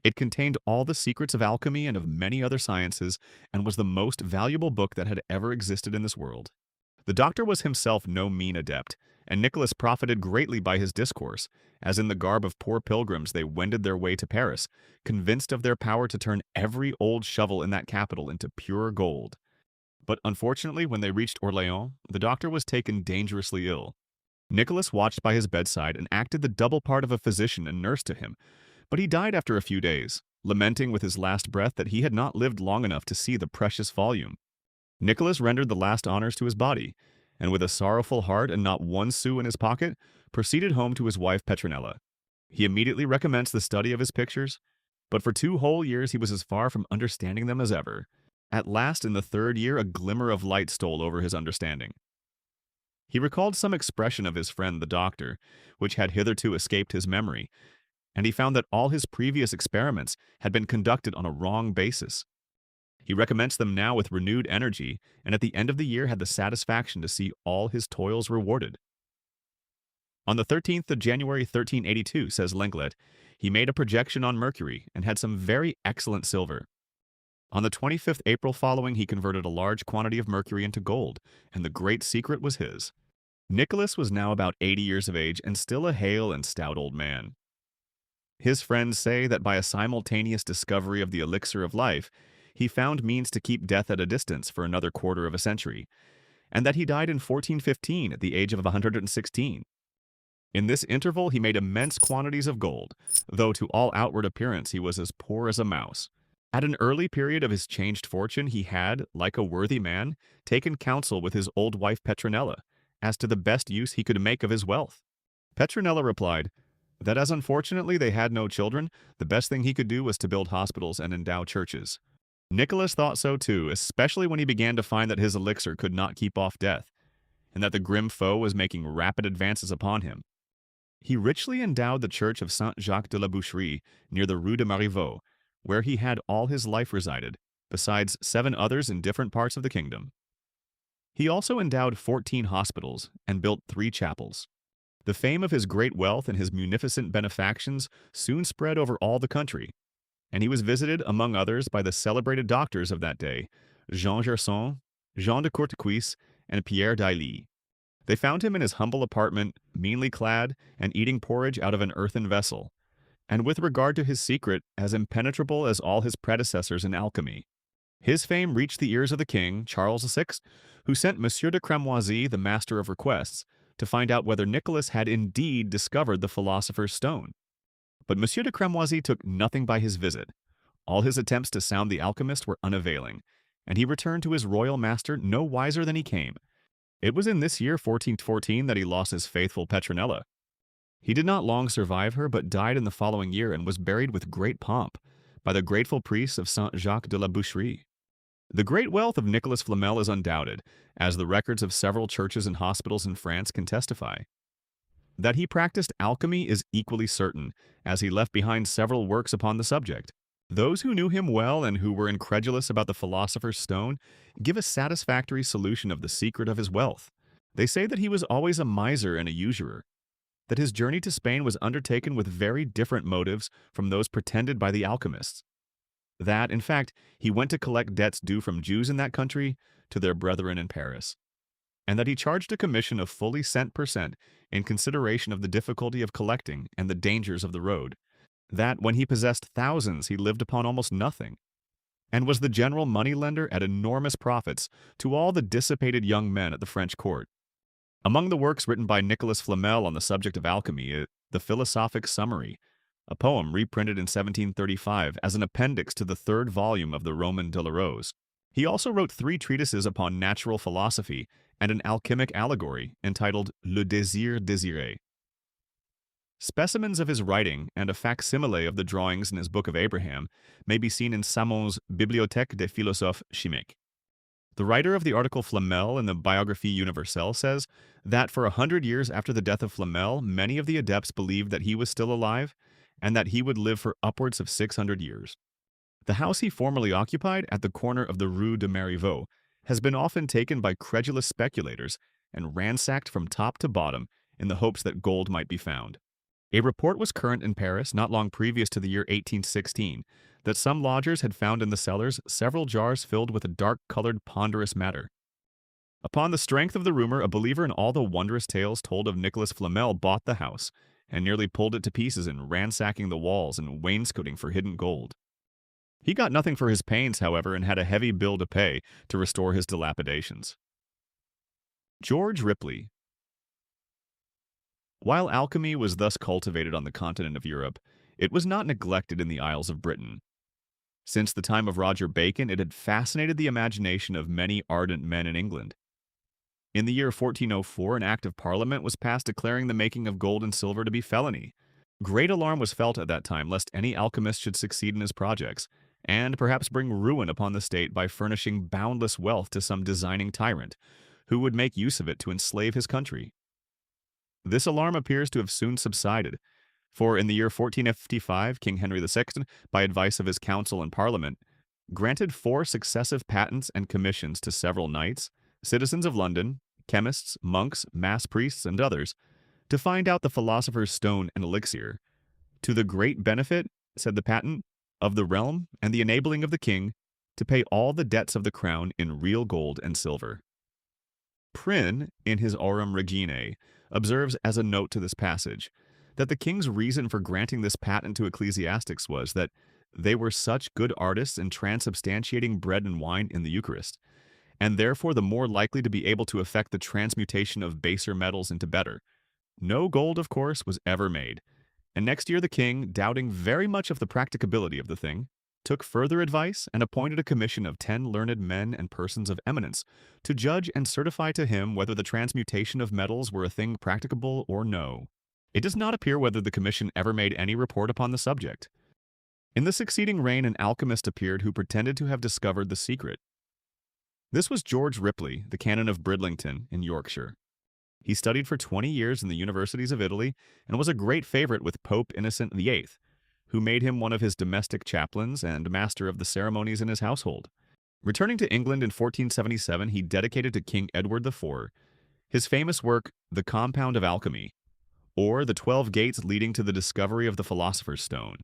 It contained all the secrets of alchemy and of many other sciences, and was the most valuable book that had ever existed in this world. The doctor was himself no mean adept, and Nicholas profited greatly by his discourse, as in the garb of poor pilgrims they wended their way to Paris, convinced of their power to turn every old shovel in that capital into pure gold. But unfortunately, when they reached Orléans, the doctor was taken dangerously ill. Nicholas watched by his bedside and acted the double part of a physician and nurse to him, but he died after a few days, lamenting with his last breath that he had not lived long enough to see the precious volume. Nicholas rendered the last honors to his body, and with a sorrowful heart and not one sou in his pocket, proceeded home to his wife Petronella. He immediately recommenced the study of his pictures, but for 2 whole years he was as far from understanding them as ever. At last, in the 3rd year, a glimmer of light stole over his understanding. He recalled some expression of his friend the doctor, which had hitherto escaped his memory, and he found that all his previous experiments had been conducted on a wrong basis. He recommenced them now with renewed energy, and at the end of the year had the satisfaction to see all his toils rewarded. On the 13th of January 1382, says Lenglet, he made a projection on Mercury and had some very excellent silver. On the 25th April following, he converted a large quantity of mercury into gold, and the great secret was his. Nicholas was now about 80 years of age and still a hale and stout old man. His friends say that by a simultaneous discovery of the elixir of life, he found means to keep death at a distance for another quarter of a century, and that he died in 1415 at the age of 116. In this interval he made immense quantities of gold, though to all outward appearance he was as poor as a mouse. At an early period of his changed fortune he had, like a worthy man, taken counsel with his old wife Petronella as to the best use he could make of his wealth. Petronella replied that as unfortunately they had no children, the best thing he could do was to build hospitals and endow churches. Nicholas thought so too, especially when he began to find that his elixir could not keep off death, and that the grim foe was making rapid advances upon him. He richly endowed the church of Saint-Jacques de la Boucherie near the Rue de Marivaux, where he had all his life resided, besides 7 others in different parts of the kingdom. He also endowed 14 hospitals and built 3 chapels. The fame of his great wealth and his munificent benefactions soon spread over all the country, and he was visited, among others, by the celebrated doctors of that day, Jean Gerson, Jean de Courtecuisse, and Pierre d'Ailly. They found him in his humble apartment, meanly clad, and eating porridge out of an earthen vessel, and with regard to his secret, as impenetrable as all his predecessors in alchemy. His fame reached the ears of the king, Charles VI, who sent Monsieur de Cramoisy, the master of requests, to find out whether Nicholas had indeed discovered the philosopher's stone. But Monsieur de Cramoisy took nothing by his visit. All his attempts to sound the alchemist were unavailing, and he returned to his royal master no wiser than he came. It was in this year 1414 that he lost his faithful Petronella. He did not long survive her, but died in the following year and was buried with great pomp by the grateful priests of Saint-Jacques de la Boucherie. The great wealth of Nicholas Flamel is undoubted, as the records of several churches and hospitals in France can testify. That he practiced alchemy is equally certain, as he left behind several works upon the subject. Those who knew him well and who were incredulous about the philosopher's stone give a satisfactory solution of the secret of his wealth. They say that he was always a miser and a usurer, that his journey to Spain was undertaken with very different motives from those pretended by the alchemists, that, in fact, he went to collect debts due from Jews in that country to their brethren in Paris, and that he charged a commission of fully cent per cent in consideration of the difficulty of collecting and the dangers of the road, that when he possessed thousands he lived upon almost nothing, and was the general money-lender at enormous profits to all the dissipated young men at the French court. Among the works written by Nicholas Flamel on the subject of alchemy is the Philosophic Summary, a poem reprinted in 1735 as an appendix to the 3rd volume of the Roman de la Rose. He also wrote 3 treatises upon natural philosophy and an alchemic allegory entitled Le Désir désiré. Specimens of his writing and a facsimile of the drawings in his Book of Abraham may be seen in Samon's Bibliothèque des Philosophes Chimiques. The writer of the article Flamel in the Biographie Universelle says that for 100 years after the death of Flamel, many of the adepts believed that he was still alive and that he would live for upwards of 600 years. The house he formerly occupied at the corner of the Rue de Marivaux has been often taken by credulous speculators and ransacked from top to bottom in the hopes that gold might be found. A report was current in Paris not long previous to the year 1816 that some lodgers had found in the cellars several jars filled with a dark-colored ponderous matter. Upon the strength of the rumor, a believer in all the wondrous tales told of Nicholas Flamel bought the house and nearly pulled it to pieces in ransacking the walls and wainscoting for hidden gold. He got nothing for his pains, however, and had a heavy bill to pay to restore his dilapidations. George Ripley. While alchemy was thus cultivated on the continent of Europe, it was not neglected in the Isles of Britain. Since the time of Roger Bacon, it had fascinated the imagination of many ardent men in England. In the year 1404, an act of Parliament was passed declaring the making of gold and silver to be felony. Great alarm was felt at that time lest any alchemist should succeed in his projects, and perhaps bring ruin upon the state by furnishing boundless wealth to some designing tyrant, who would make use of it to enslave his country. This alarm appears to have soon subsided, for in the year 1455, King Henry II, by advice of his council and parliament, granted 4 successive patents and commissions to several knights, citizens of London, chemists, monks, mass priests, and others, to find out the philosopher's stone and elixir, to the great benefit, said the patent, of the realm and the enabling of the king to pay all the debts of the crown in real gold and silver. Prynne, in his Aurum Reginae, observes as a note to this passage that the king's reason for granting this patent to ecclesiastics was that they were such good artists in transubstantiating bread and wine in the Eucharist, and therefore the more likely to be able to effect the transmutation of baser metals into better. No gold, of course, was ever made, and next year the king, doubting very much of the practicability of the thing, took further advice and appointed a commission of 10 learned men and persons of eminence to judge and certify to him whether the transmutation of metals were a thing practicable or no. It does not appear whether the commission ever made any report upon the subject. In the succeeding reign, an alchemist appeared who pretended to have discovered the secret. This was George Ripley, the canon of Bridlington in Yorkshire. He studied for 20 years in the universities of Italy and was a great favorite with Pope Innocent VIII, who made him one of his domestic chaplains and master of the ceremonies in his household. Returning to England in 1477, he dedicated to King Edward IV his famous work, The Compound of Alchemy, or the 12 gates leading to the discovery of the Philosopher's Stone.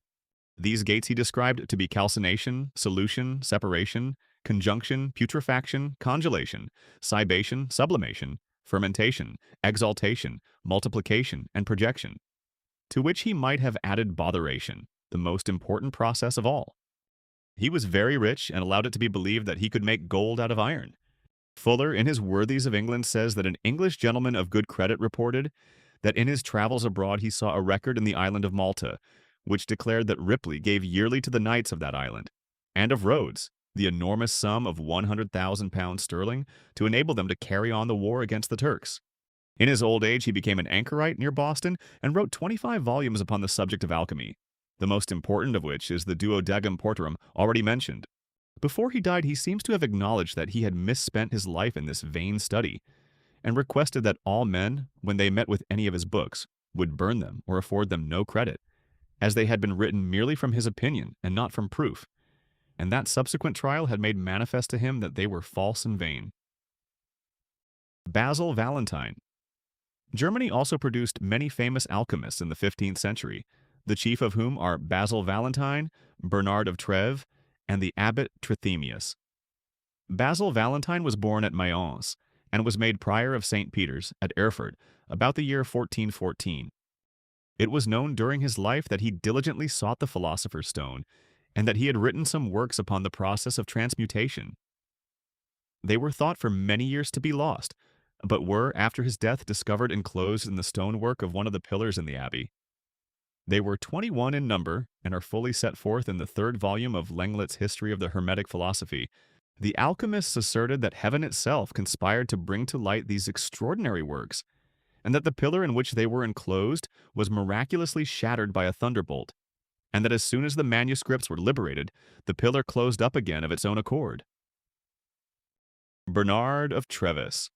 These gates he described to be calcination, solution, separation, conjunction, putrefaction, congelation, cibation, sublimation, fermentation, exaltation, multiplication, and projection, to which he might have added botheration, the most important process of all. He was very rich and allowed it to be believed that he could make gold out of iron. Fuller, in his Worthies of England, says that an English gentleman of good credit reported that in his travels abroad he saw a record in the island of Malta, which declared that Ripley gave yearly to the knights of that island, and of Rhodes, the enormous sum of £100,000 sterling to enable them to carry on the war against the Turks. In his old age, he became an anchorite near Boston and wrote 25 volumes upon the subject of alchemy, the most important of which is the Duodecim Portorum already mentioned. Before he died, he seems to have acknowledged that he had misspent his life in this vain study, and requested that all men, when they met with any of his books, would burn them or afford them no credit, as they had been written merely from his opinion and not from proof, and that subsequent trial had made manifest to him that they were false and vain. Basil Valentine. Germany also produced many famous alchemists in the 15th century, the chief of whom are Basil Valentine, Bernard of Treves, and the abbot Trithemius. Basil Valentine was born at Mayence, and was made prior of St. Peter's at Erfurt about the year 1414. It was known during his life that he diligently sought the Philosopher's Stone, and that he had written some works upon the process of transmutation. They were thought for many years to be lost, but were, after his death, discovered enclosed in the stonework of one of the pillars in the abbey. They were 21 in number, and are fully set forth in the 3rd volume of Lenglet's History of the Hermetic Philosophy. The alchemists asserted that heaven itself conspired to bring to light these extraordinary works, and that the pillar in which they were enclosed was miraculously shattered by a thunderbolt, and that as soon as the manuscripts were liberated, the pillar closed up again of its own accord. Bernard of Treves.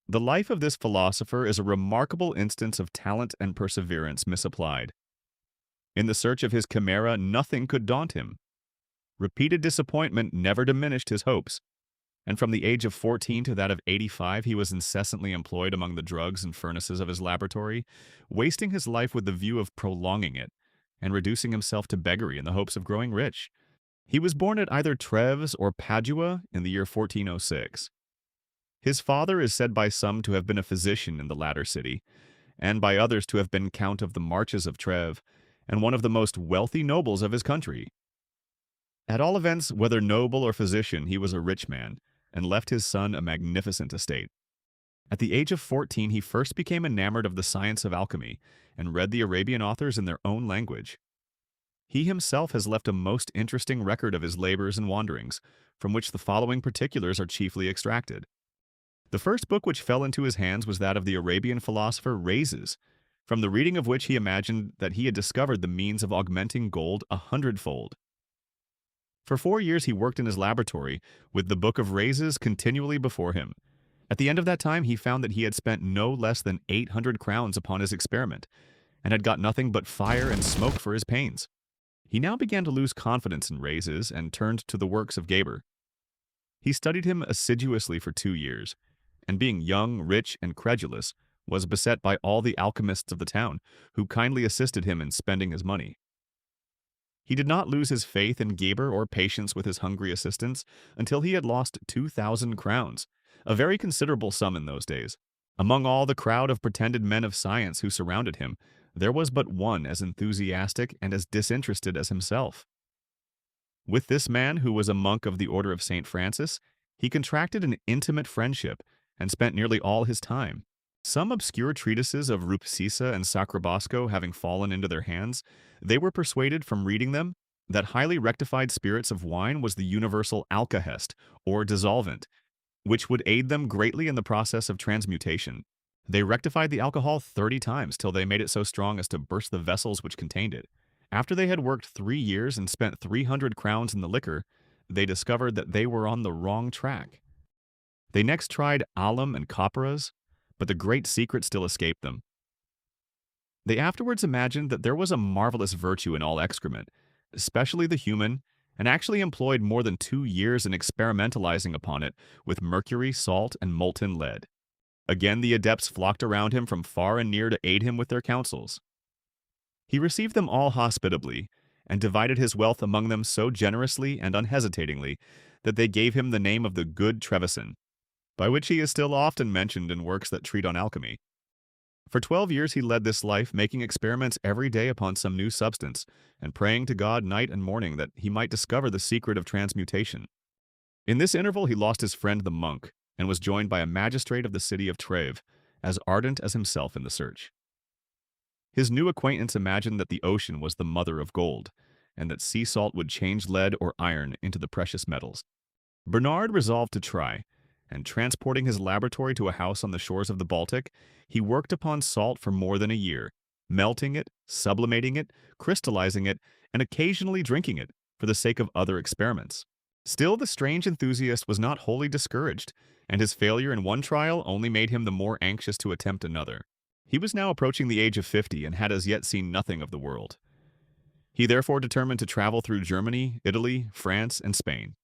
The life of this philosopher is a remarkable instance of talent and perseverance misapplied. In the search of his chimera, nothing could daunt him. Repeated disappointment never diminished his hopes. And from the age of 14 to that of 85, he was incessantly employed among the drugs and furnaces of his laboratory, wasting his life with the view of prolonging it, and reducing himself to beggary in the hopes of growing rich. He was born at either Treves or Padua in the year 1406. His father is said by some to have been a physician in the latter city, and by others to have been Count of the Marches of Treves, and one of the most wealthy nobles of his country. At all events, whether noble or physician, he was a rich man, and left his son a magnificent estate. At the age of 14, he first became enamored of the science of alchemy, and read the Arabian authors in their own language. He himself has left a most interesting record of his labors and wanderings, from which the following particulars are chiefly extracted. The first book which fell into his hands was that of the Arabian philosopher Rhazes, from the reading of which he imagined that he had discovered the means of augmenting gold 100-fold. For 4 years he worked in his laboratory, with the book of Rhazes continually before him. At the end of that time he found that he had spent no less than 800 crowns upon his experiment, and had got nothing but fire and smoke for his pains. He now began to lose confidence in Rhazes, and turned to the works of Geber. He studied him assiduously for 2 years, and being young, rich, and credulous, was beset by all the alchemists of the town, who kindly assisted him in spending his money. He did not lose his faith in Geber or patience with his hungry assistants until he had lost 2,000 crowns, a very considerable sum in those days. Among all the crowd of pretended men of science who surrounded him, there was but one as enthusiastic and as disinterested as himself. With this man, who was a monk of the order of St. Francis, he contracted an intimate friendship, and spent nearly all his time. Some obscure treatises of Rupsisa and Sacrobosco having fallen into their hands, they were persuaded from reading them that highly rectified spirits of wine was the universal alkahest, or dissolvent, which would aid them greatly in the process of transmutation. They rectified the alcohol 30 times till they made it so strong as to burst the vessels which contained it. After they had worked 3 years and spent 300 crowns in the liquor, they discovered that they were on the wrong track. They next tried alum and copperas, but the great secret still escaped them. They afterwards imagined that there was a marvelous virtue in all excrement, especially the human, and actually employed more than 2 years in experimentalizing upon it with mercury, salt, and molten lead. Again the adepts flocked around him from far and near to aid him with their counsels. He received them all hospitably, and divided his wealth among them so generously and unhesitatingly that they gave him the name of the Good Trevisan, by which he is still often mentioned in works that treat on alchemy. For 12 years he led this life, making experiments every day upon some new substance, and praying to God night and morning that he might discover the secret of transmutation. In this interval he lost his friend the monk, and was joined by a magistrate of the city of Treves, as ardent as himself in the search. His new acquaintance imagined that the ocean was the mother of gold, and that sea salt would change lead or iron into the precious metals. Bernard resolved to try, and transporting his laboratory to a house on the shores of the Baltic, he worked upon salt for more than a year, melting it, sublimating it, crystallizing it, and occasionally drinking it, for the sake of other experiments. Still, the strange enthusiast was not wholly discouraged, and his failure in one trial only made him the more anxious to attempt another. He was now approaching the age of 50 and had as yet seen nothing of the world. He therefore determined to travel through Germany, Italy, France, and Spain.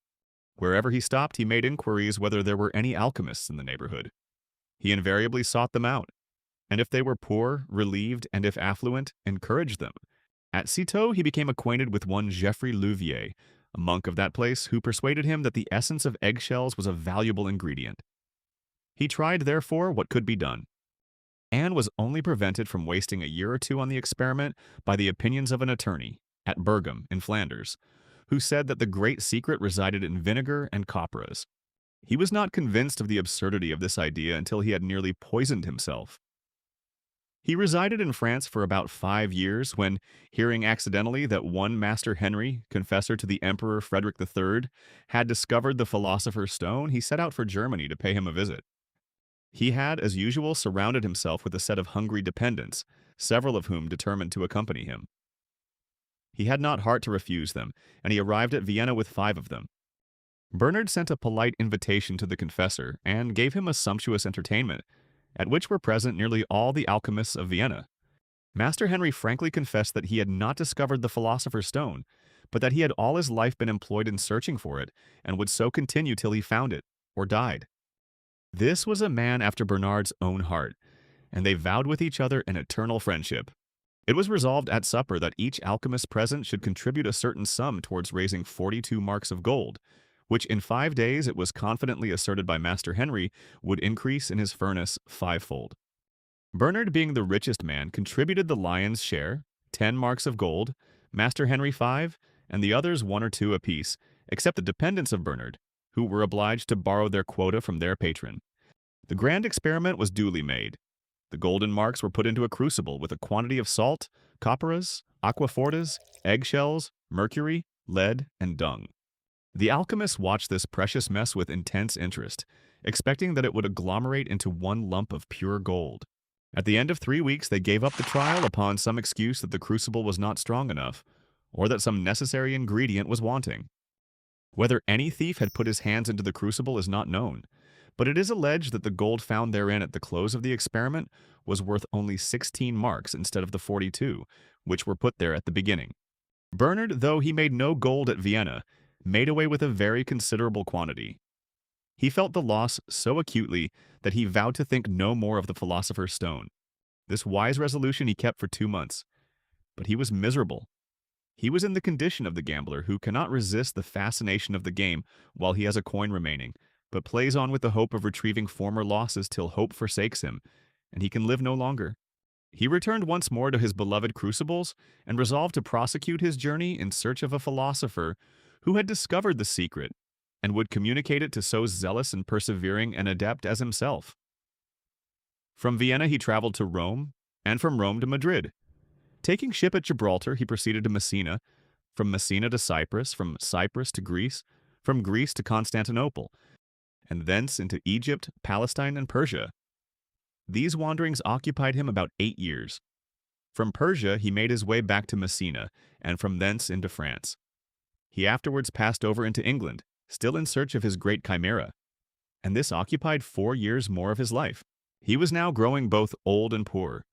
Wherever he stopped, he made inquiries whether there were any alchemists in the neighborhood. He invariably sought them out, and if they were poor, relieved, and if affluent, encouraged them. At Citeaux, he became acquainted with one Geoffrey Louvier, a monk of that place, who persuaded him that the essence of eggshells was a valuable ingredient. He tried, therefore, what could be done, and was only prevented from wasting a year or two on the experiment by the opinions of an attorney, at Bergam, in Flanders, who said that the great secret resided in vinegar and copperas. He was not convinced of the absurdity of this idea until he had nearly poisoned himself. He resided in France for about 5 years when, hearing accidentally that one Master Henry, confessor to the Emperor Frederick III, had discovered the Philosopher's Stone, he set out for Germany to pay him a visit. He had, as usual, surrounded himself with a set of hungry dependents, several of whom determined to accompany him. He had not heart to refuse them, and he arrived at Vienna with 5 of them. Bernard sent a polite invitation to the confessor, and gave him a sumptuous entertainment, at which were present nearly all the alchemists of Vienna. Master Henry frankly confessed that he had not discovered the Philosopher's Stone, but that he had all his life been employed in searching for it, and would so continue till he found it, or died. This was a man after Bernard's own heart, and they vowed with each other an eternal friendship. It was resolved at supper that each alchemist present should contribute a certain sum towards raising 42 marks of gold, which in 5 days it was confidently asserted by Master Henry would increase in his furnace fivefold. Bernard, being the richest man, contributed the lion's share, 10 marks of gold, Master Henry 5, and the others 1 or 2 apiece, except the dependents of Bernard, who were obliged to borrow their quota from their patron. The grand experiment was duly made. The golden marks were put into a crucible with a quantity of salt, copperas, aquafortis, eggshells, mercury, lead, and dung. The alchemists watched this precious mess with intense interest, expecting that it would agglomerate into one lump of pure gold. At the end of 3 weeks, they gave up the trial upon some excuse that the crucible was not strong enough, or that some necessary ingredient was wanting. Whether any thief had put his hands into the crucible is not known, but it is alleged that the gold found therein at the close of the experiment was worth only 16 marks instead of the 42, which were put there at the beginning. Bernard, though he made no gold at Vienna, made away with a very considerable quantity. He felt the loss so acutely that he vowed to think no more of the philosopher's stone. This wise resolution he kept for 2 months, but he was miserable. He was in the condition of the gambler who cannot resist the fascination of the game while he has a coin remaining, but plays on with the hope of retrieving former losses till hope forsakes him, and he can live no longer. He returned once more to his beloved crucibles and resolved to prosecute his journey in search of a philosopher who had discovered the secret and would communicate it to so zealous and persevering an adept as himself. From Vienna he traveled to Rome, and from Rome to Madrid. Taking ship at Gibraltar, he proceeded to Messina, from Messina to Cyprus, from Cyprus to Greece, from Greece to Constantinople, and thence into Egypt, Palestine, and Persia. These wanderings occupied him about 8 years. From Persia he made his way back to Messina, and from thence into France. He afterwards passed over into England, still in search of his great chimera, and this occupied 4 years more of his life. He was now growing both old and poor,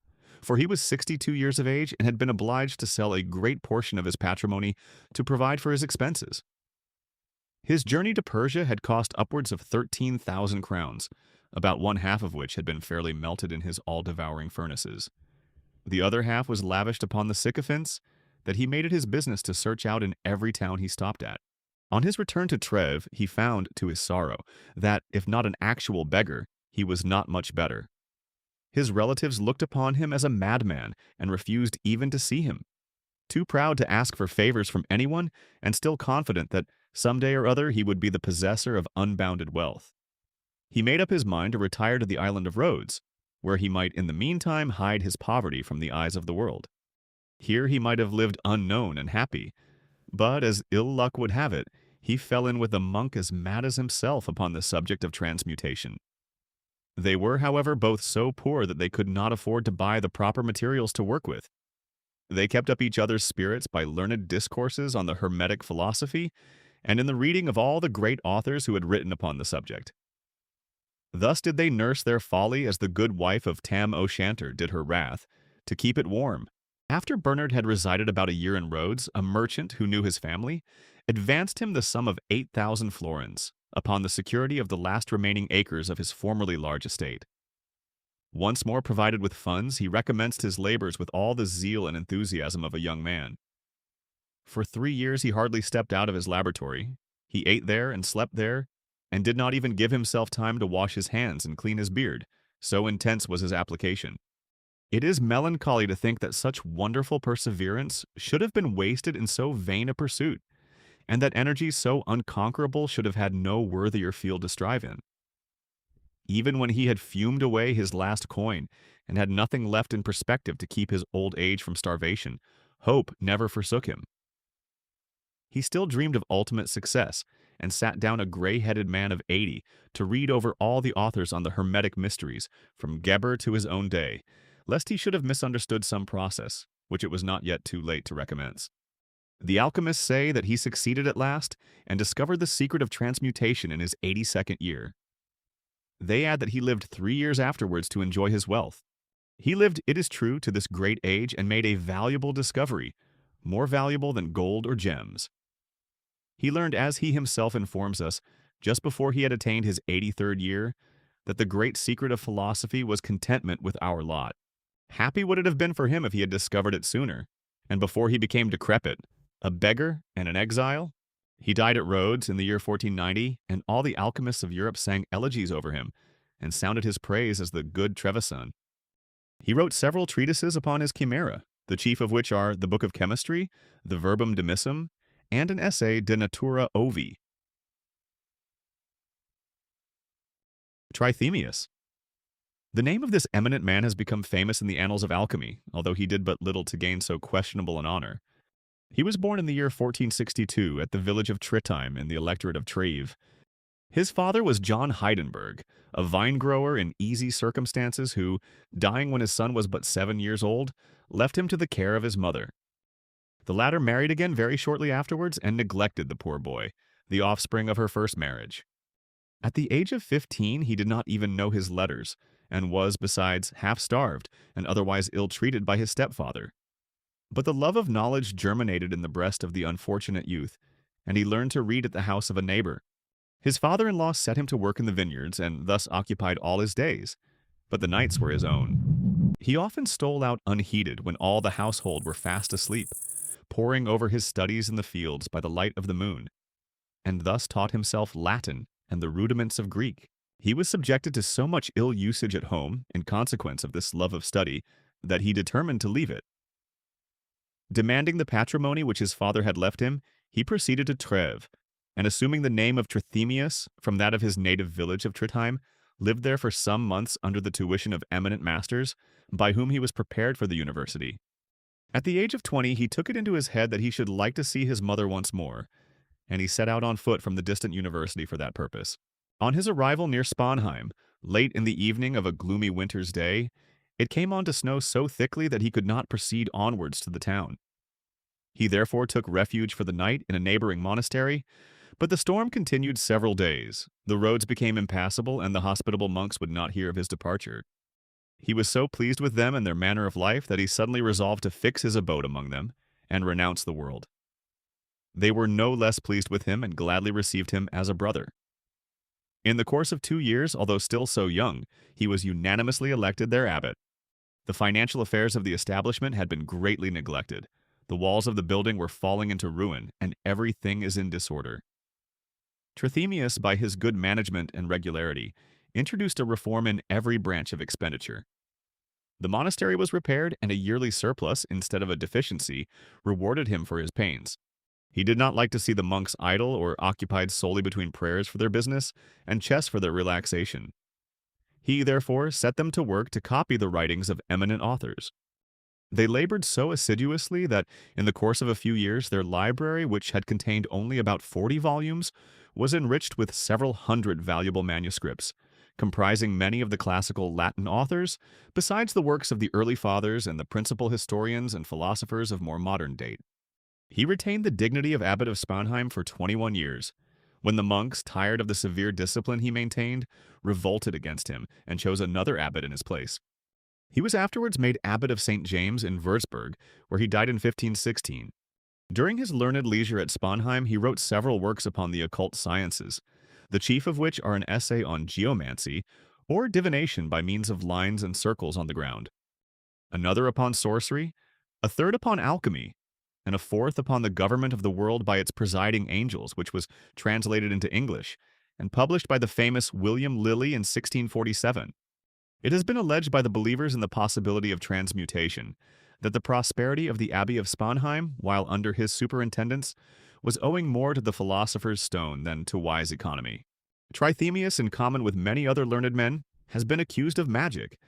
for he was 62 years of age and had been obliged to sell a great portion of his patrimony to provide for his expenses. His journey to Persia had cost upwards of 13,000 crowns, about 1/2 of which had been fairly melted in his all-devouring furnaces. The other half was lavished upon the sycophants that he made it his business to search out in every town he stopped at. On his return to Treves, he found, to his sorrow, that, if not an actual beggar, he was not much better. His relatives looked upon him as a madman and refused even to see him. Too proud to ask for favors from anyone, and still confident that some day or other he would be the possessor of unbounded wealth. He made up his mind to retire to the island of Rhodes, where he might in the meantime hide his poverty from the eyes of the world. Here he might have lived unknown and happy, but as ill luck would have it, he fell in with a monk as mad as himself upon the subject of transmutation. They were, however, both so poor that they could not afford to buy the proper materials to work with. They kept up each other's spirits by learned discourses on the Hermetic philosophy and in the reading of all the great authors who had written upon the subject. Thus did they nurse their folly as the good wife of Tam O'Shanter did her wrath, to keep it warm. After Bernard had resided about a year in Rhodes, a merchant who knew his family advanced him the sum of 8,000 florins, upon the security of the last remaining acres of his formerly large estate. Once more provided with funds, he recommenced his labors with all the zeal and enthusiasm of a young man. For 3 years he hardly stepped out of his laboratory. He ate there and slept there, and did not even give himself time to wash his hands and clean his beard, so intense was his application. It is melancholy to think that such wonderful perseverance should have been wasted in so vain a pursuit, and that energies so unconquerable should have had no worthier field to strive in. Even when he had fumed away his last coin, and had nothing left in perspective to keep his old age from starvation, hope never forsook him. He still dreamed of ultimate success, and sat down a gray-headed man of 80 to read over all the authors on the Hermetic mysteries, from Geber to his own day, lest he should have misunderstood some process, which it was not yet too late to recommence. The alchemists say that he succeeded at last, and discovered the secret of transmutation in his 82nd year. They add that he lived 3 years afterwards to enjoy his wealth. He lived, it is true, to this great age, and made a valuable discovery, more valuable than gold or gems. He learned, as he himself informs us, just before he had attained his 83rd year, that the great secret of philosophy was contentment with our lot. Happy would it have been for him if he had discovered it sooner, and before he became decrepit, a beggar and an exile. He died at Rhodes in the year 1490, and all the alchemists of Europe sang elegies over him and sounded his praise as the good Trevisan. He wrote several treatises upon his chimera, the chief of which are the Book of Chemistry, the Verbum Demissum, and an essay De Natura Ovi. Trithemius. The name of this eminent man has become famous in the annals of alchemy, although he did but little to gain so questionable an honor. He was born in the year 1462 at the village of Trithemius in the electorate of Treves. His father was John Heidenberg, a vine grower in easy circumstances who, dying when his son was but 7 years old, left him to the care of his mother. The latter married again very shortly afterwards and neglected the poor boy, the offspring of her first marriage. At the age of 15, he did not even know his letters, and was, besides, half-starved and otherwise ill-treated by his stepfather. But the love of knowledge germinated in the breast of the unfortunate youth, and he learned to read at the house of a neighbor. His father-in-law set him to work in the vineyards, and thus occupied all his days, but the nights were his own. He often stole out unheeded when all the household were fast asleep, poring over his studies in the fields by the light of the moon, and thus taught himself Latin and the rudiments of Greek. He was subjected to so much ill usage at home in consequence of this love of study that he determined to leave it. Demanding the patrimony which his father had left him, he proceeded to Treves, and assuming the name of Trithemius from that of his native village of Trithemius, lived there for some months under the tuition of eminent masters, by whom he was prepared for the university. At the age of 20, he took it into his head that he should like to see his mother once more, and he set out on foot from the distant university for that purpose. On his arrival near Sponheim, late in the evening of a gloomy winter's day, it came on to snow so thickly that he could not proceed onwards to the town. He therefore took refuge for the night in a neighboring monastery, but the storm continued several days. The roads became impassable, and the hospitable monks would not hear of his departure. He was so pleased with them and their manner of life that he suddenly resolved to fix his abode among them and renounce the world. They were no less pleased with him and gladly received him as a brother. In the course of 2 years, although still so young, he was unanimously elected their abbot. The financial affairs of the establishment had been greatly neglected. The walls of the building were falling into ruin, and everything is in disorder. Trithemius, by his good management and regularity, introduced a reform in every branch of expenditure. The monastery was repaired, and a yearly surplus, instead of a deficiency, rewarded him for his pains. He did not like to see the monks idle or occupied solely between prayers for their business and chess for their relaxation. He, therefore, set them to work to copy the writings of eminent authors. They labored so assiduously that, in the course of a few years, their library, which had contained only about 40 volumes, was enriched with several hundred valuable manuscripts, comprising many of the classical Latin authors, besides the works of the early fathers and the principal historians and philosophers of more modern date. He retained the dignity of abbot of Sponheim for 21 years, when the monks, tired of the severe discipline he maintained, revolted against him and chose another abbot in his place. He was afterwards made abbot of St. James in Würzburg, where he died in 1516. During his learned leisure at Sponheim, he wrote several works upon the occult sciences, the chief of which are an essay on geomancy, or divination by means of lines and circles on the ground, another upon sorcery, a third upon alchemy, and a fourth upon the government of the world by its presiding angels, which was translated into English and published by the famous William Lilly in 1647. It has been alleged by the believers in the possibility of transmutation that the prosperity of the Abbey of Sponheim, while under his superintendence, was owing more to the philosopher's stone than to wise economy. Trithemius, in common with many other learned men, has been accused of magic,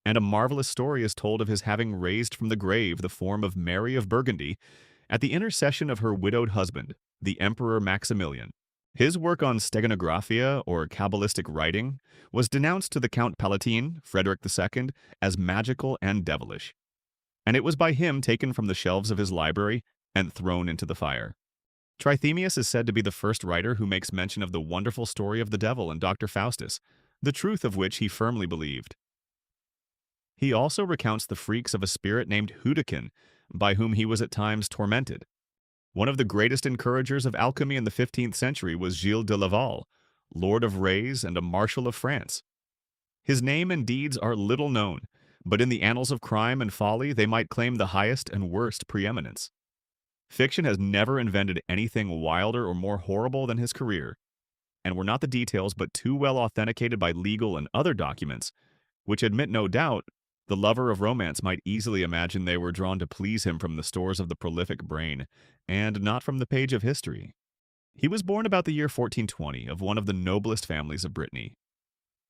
and a marvelous story is told of his having raised from the grave the form of Mary of Burgundy at the intercession of her widowed husband, the Emperor Maximilian. His work on steganographia, or Kabbalistic writing, was denounced to the Count Palatine, Frederick II, as magical and devilish, and it was by him taken from the shelves of his library and thrown into the fire. Trithemius is said to be the first writer who makes mention of the wonderful story of the devil and Dr. Faustus, the truth of which he firmly believed. He also recounts the freaks of a spirit named Hudekin, by whom he was at times tormented. One of the greatest encouragers of alchemy in the 15th century was Gilles de Laval, Lord of Rais, and a Marshal of France. His name and deeds are little known, but in the annals of crime and folly they might claim the highest and worst preeminence. Fiction has never invented anything wilder or more horrible than his career, and were not the details but too well authenticated by legal and other documents, which admit no doubt, the lover of romance might easily imagine they were drawn to please him from the stores of the prolific brain, and not from the page of history. He was born about the year 1420 of one of the noblest families of Brittany.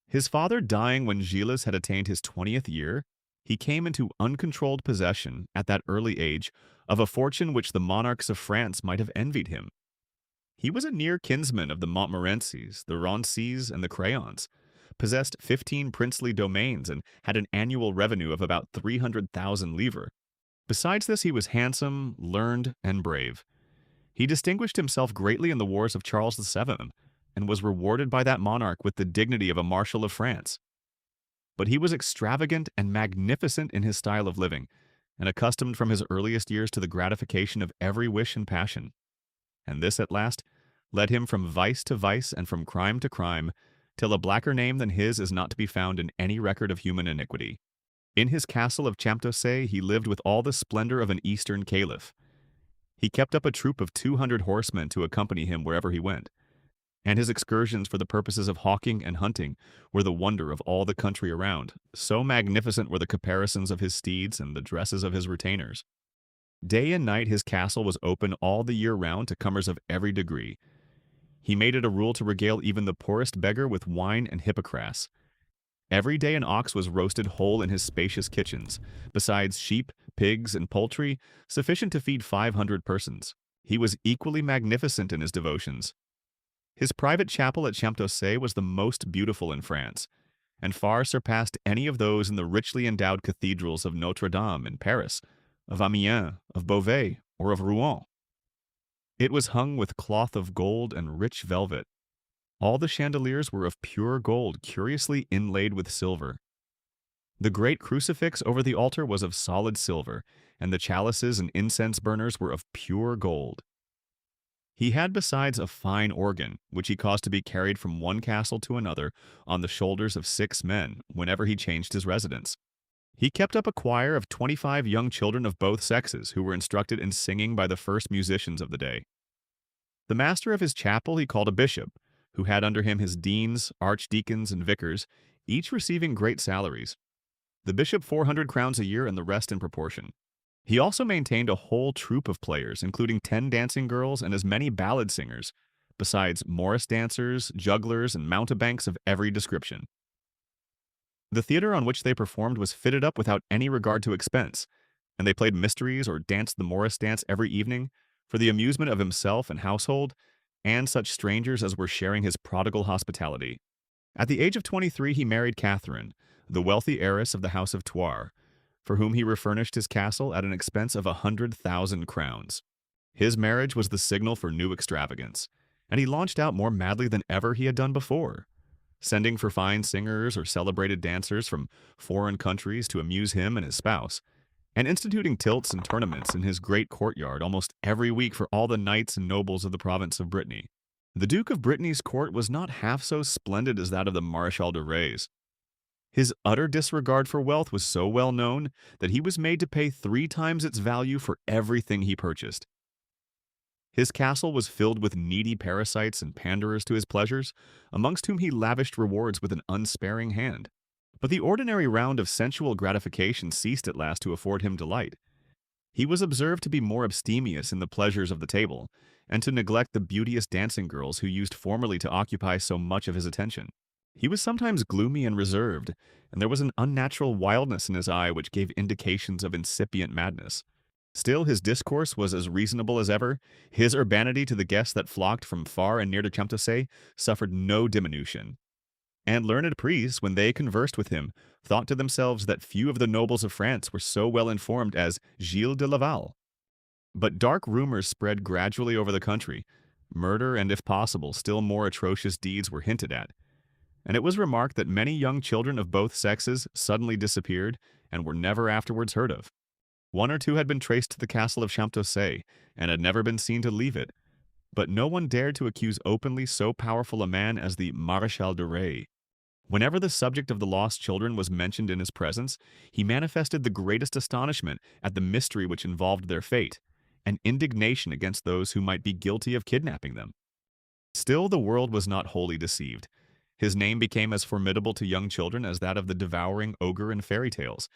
His father dying when Gilles had attained his 20th year, he came into uncontrolled possession, at that early age, of a fortune which the monarchs of France might have envied him. He was a near kinsman of the Montmorencys, the Ronceys, and the Crayons, possessed 15 princely domains, and had an annual revenue of about 300,000 livres. Besides this, he was handsome, learned, and brave. He distinguished himself greatly in the wars of Charles VII, and was rewarded by that monarch with the dignity of a Marshal of France. But he was extravagant and magnificent in his style of living, and accustomed from his earliest years to the gratification of every wish and passion. And this, at last, led him from vice to vice and from crime to crime, till a blacker name than his is not to be found in any record of human iniquity. In his castle of Champtocé he lived with all the splendor of an Eastern caliph. He kept up a troop of 200 horsemen to accompany him wherever he went, and his excursions for the purposes of hawking and hunting were the wonder of all the country around, so magnificent were the caparisons of his steeds and the dresses of his retainers. Day and night his castle was open all the year round to comers of every degree. He made it a rule to regale even the poorest beggar with wine and hippocras. Every day an ox was roasted whole in his spacious kitchens, besides sheep, pigs, and poultry, sufficient to feed 500 persons. He was equally magnificent in his devotions. His private chapel at Champtocé was the most beautiful in France, and far surpassed any of those in the richly endowed cathedrals of Notre Dame in Paris, of Amiens, of Beauvais, or of Rouen. It was hung with cloth of gold and rich velvet. All the chandeliers were of pure gold, curiously inlaid with silver. The great crucifix over the altar was of solid silver, and the chalices and incense burners were of pure gold. He had besides a fine organ, which he caused to be carried from one castle to another on the shoulders of 6 men whenever he changed his residence. He kept up a choir of 25 young children of both sexes who were instructed in singing by the first musicians of the day. The master of his chapel he called a bishop, who had under him his deans, archdeacons, and vicars, each receiving great salaries. The bishop 400 crowns a year and the rest in proportion. He also maintained a whole troupe of players, including 10 dancing girls and as many ballad singers, besides Morris dancers, jugglers, and mountebanks of every description. The theater on which they performed was fitted up without any regard to expense, and they played mysteries or danced the Morris dance every evening for the amusement of himself and household, and such strangers as were sharing his prodigal hospitality. At the age of 23 he married Catherine, the wealthy heiress of the house of Thouars, for whom he refurnished his castle at an expense of 100,000 crowns. His marriage was the signal for new extravagance, and he launched out more madly than ever he had done before, sending for fine singers or celebrated dancers from foreign countries to amuse him and his spouse, and instituting tilts and tournaments in his great courtyard almost every week for all the knights and nobles of the province of Brittany. The Duke of Brittany's court was not half so splendid as that of the Marshal de Rais. His utter disregard for wealth was so well known that he was made to pay 3 times its value for everything he purchased. His castle was filled with needy parasites and panderers to his pleasures, amongst whom he lavished rewards with an unsparing hand. But the ordinary round of sensual gratification ceased at last to afford him delight. He was observed to be more abstemious in the pleasures of the table, and to neglect the beauteous dancing girls who used formerly to occupy so much of his attention. He was sometimes gloomy and reserved, and there was an unnatural wildness in his eye which gave indications of incipient madness. Still his discourse was as reasonable as ever. His urbanity to the guests that flocked from far and near to Champtocé suffered no diminution. And learned priests, when they conversed with him, thought to themselves that few of the nobles of France were so well informed as Gilles de Laval. But dark rumors spread gradually over the country. Murder and, if possible, still more atrocious deeds were hinted at. And it was remarked that many young children of both sexes suddenly disappeared and were never afterwards heard of. 1 or 2 had been traced to the castle of Champtocé and had never been seen to leave it, but no one dared to accuse openly so powerful a man as the Marshal de Rais. Whenever the subject of the lost children was mentioned in his presence, he manifested the greatest astonishment at the mystery which involved their fate, and indignation against those who might be guilty of kidnapping them. Still, the world was not wholly deceived. His name became as formidable to young children as that of the devouring ogre in fairy tales,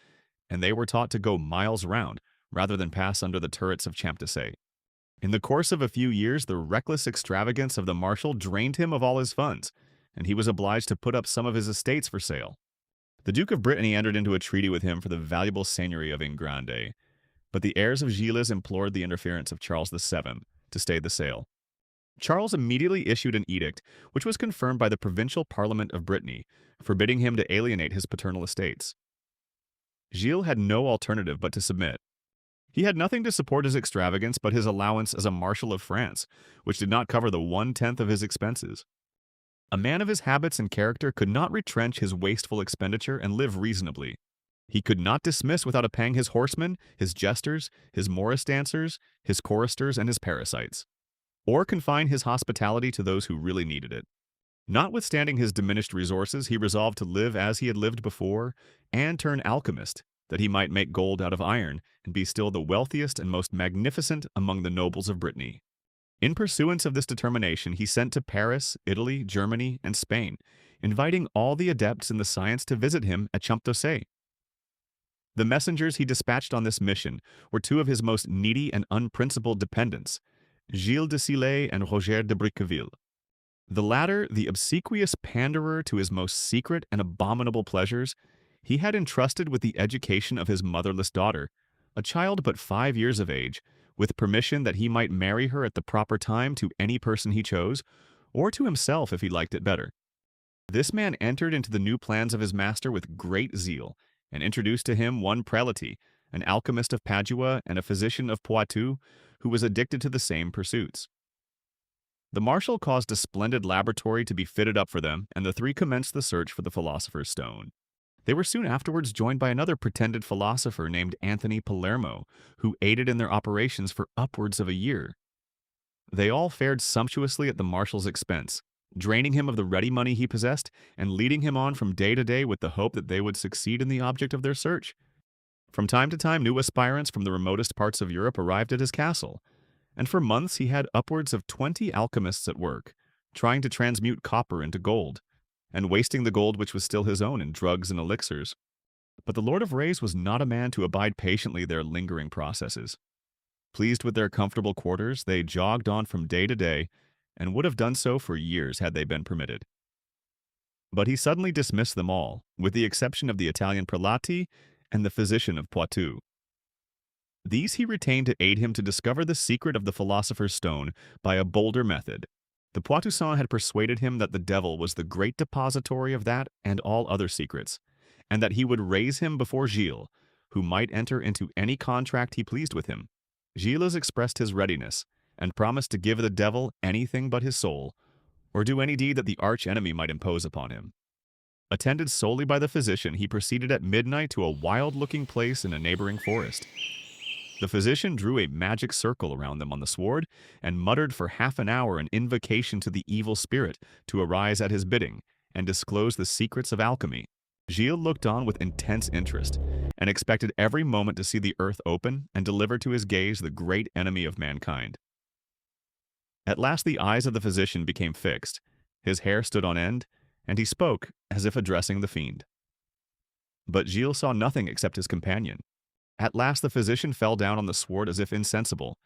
and they were taught to go miles round, rather than pass under the turrets of Champtocé. In the course of a few years, the reckless extravagance of the Marshal drained him of all his funds, and he was obliged to put up some of his estates for sale. The Duke of Brittany entered into a treaty with him for the valuable seigneury of Ingrande, but the heirs of Gilles implored the interference of Charles VII to stay the sale. Charles immediately issued an edict, which was confirmed by the provincial parliament of Brittany, forbidding him to alienate his paternal estates. Gilles had no alternative but to submit. He had nothing to support his extravagance but his allowance as a Marshal of France, which did not cover the 1/10 of his expenses. A man of his habits and character could not retrench his wasteful expenditure and live reasonably. He could not dismiss without a pang his horsemen, his jesters, his morris dancers, his choristers, and his parasites, or confine his hospitality to those who really needed it. Notwithstanding his diminished resources, he resolved to live as he had lived before and turn alchemist, that he might make gold out of iron and be still the wealthiest and most magnificent among the nobles of Brittany. In pursuance of this determination, he sent to Paris, Italy, Germany, and Spain, inviting all the adepts in the science to visit him at Champtocé. The messengers he dispatched on this mission were two of his most needy and unprincipled dependents, Gilles de Rais and Roger de Briqueville. The latter, the obsequious panderer to his most secret and abominable pleasures, he had entrusted with the education of his motherless daughter, a child but 5 years of age, with permission that he might marry her at the proper time to any person he chose, or to himself if he liked it better. This man entered into the new plans of his master with great zeal, and introduced to him one prelate, an alchemist of Padua and a physician of Poitou, who was addicted to the same pursuits. The Marshal caused a splendid laboratory to be fitted up for them, and the three commenced the search for the Philosopher's Stone. They were soon afterwards joined by another pretended philosopher named Anthony Palermo, who aided in their operations for upwards of a year. They all fared sumptuously at the Marshal's expense, draining him of the ready money he possessed and leading him on from day to day with the hope that they would succeed in the object of their search. From time to time, new aspirants from the remotest parts of Europe arrived at his castle, and for months he had upwards of 20 alchemists at work, trying to transmute copper into gold, and wasting the gold which was still his own in drugs and elixirs. But the Lord of Rais was not a man to abide patiently their lingering processes. Pleased with their comfortable quarters, they jogged on from day to day, and would have done so for years had they been permitted. But he suddenly dismissed them all, with the exception of the Italian prelati and the physician of Poitou. These he retained to aid him to discover the secret of the Philosopher's Stone by a bolder method. The Poitousan had persuaded him that the devil was the great depository of that and all other secrets, and that he would raise him before Gilles, who might enter into any contract he pleased with him. Gilles expressed his readiness, and promised to give the devil anything but his soul, or do any deed that the arch-enemy might impose upon him. Attended solely by the physician, he proceeded at midnight to a wild-looking place in a neighboring forest. The physician drew a magic circle around them on the sward, and muttered for half an hour an invocation to the evil spirit to arise at his bidding, and disclose the secrets of alchemy. Gilles looked on with intense interest, and expected every moment to see the earth open and deliver to his gaze the great enemy of mankind. At last the eyes of the physician became fixed, his hair stood on end, and he spoke as if addressing the fiend. But Gilles saw nothing except his companion. At last the physician fell down on the sward as if insensible.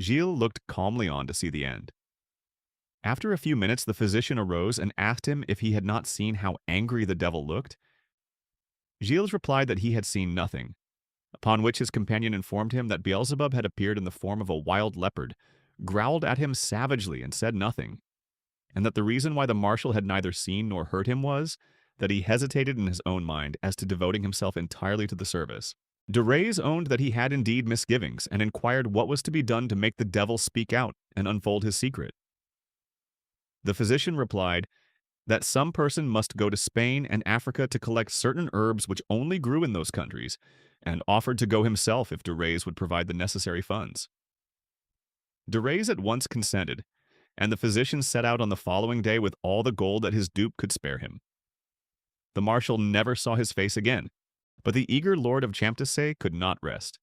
Gilles looked calmly on to see the end. After a few minutes the physician arose and asked him if he had not seen how angry the devil looked. Gilles replied that he had seen nothing, upon which his companion informed him that Beelzebub had appeared in the form of a wild leopard, growled at him savagely and said nothing, and that the reason why the Marshal had neither seen nor heard him was that he hesitated in his own mind as to devoting himself entirely to the service. De Rais owned that he had indeed misgivings, and inquired what was to be done to make the devil speak out and unfold his secret. The physician replied that some person must go to Spain and Africa to collect certain herbs which only grew in those countries, and offered to go himself if De Rais would provide the necessary funds. De Rais at once consented, and the physician set out on the following day with all the gold that his dupe could spare him. The marshal never saw his face again, but the eager lord of Champtocé could not rest.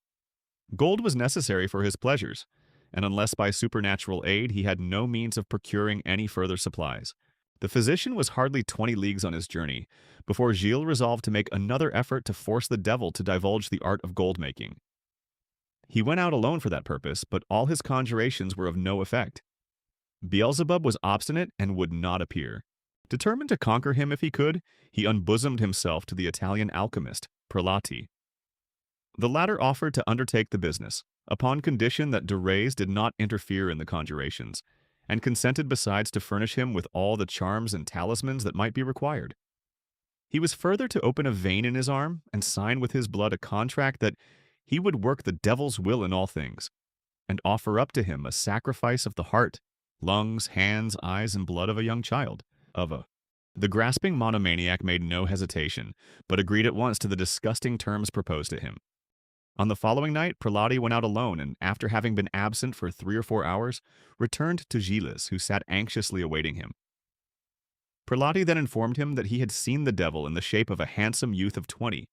Gold was necessary for his pleasures, and unless by supernatural aid he had no means of procuring any further supplies. The physician was hardly 20 leagues on his journey before Gilles resolved to make another effort to force the devil to divulge the art of gold-making. He went out alone for that purpose, but all his conjurations were of no effect. Beelzebub was obstinate and would not appear. Determined to conquer him if he could, he unbosomed himself to the Italian alchemist, Prelati. The latter offered to undertake the business, upon condition that De Rais did not interfere in the conjurations, and consented besides to furnish him with all the charms and talismans that might be required. He was further to open a vein in his arm and sign with his blood a contract that he would work the devil's will in all things, and offer up to him a sacrifice of the heart, lungs, hands, eyes, and blood of a young child. The grasping monomaniac made no hesitation, but agreed at once to the disgusting terms proposed to him. On the following night, Prelati went out alone, and after having been absent for 3 or 4 hours, returned to Gilles, who sat anxiously awaiting him. Prelati then informed him that he had seen the devil in the shape of a handsome youth of 20.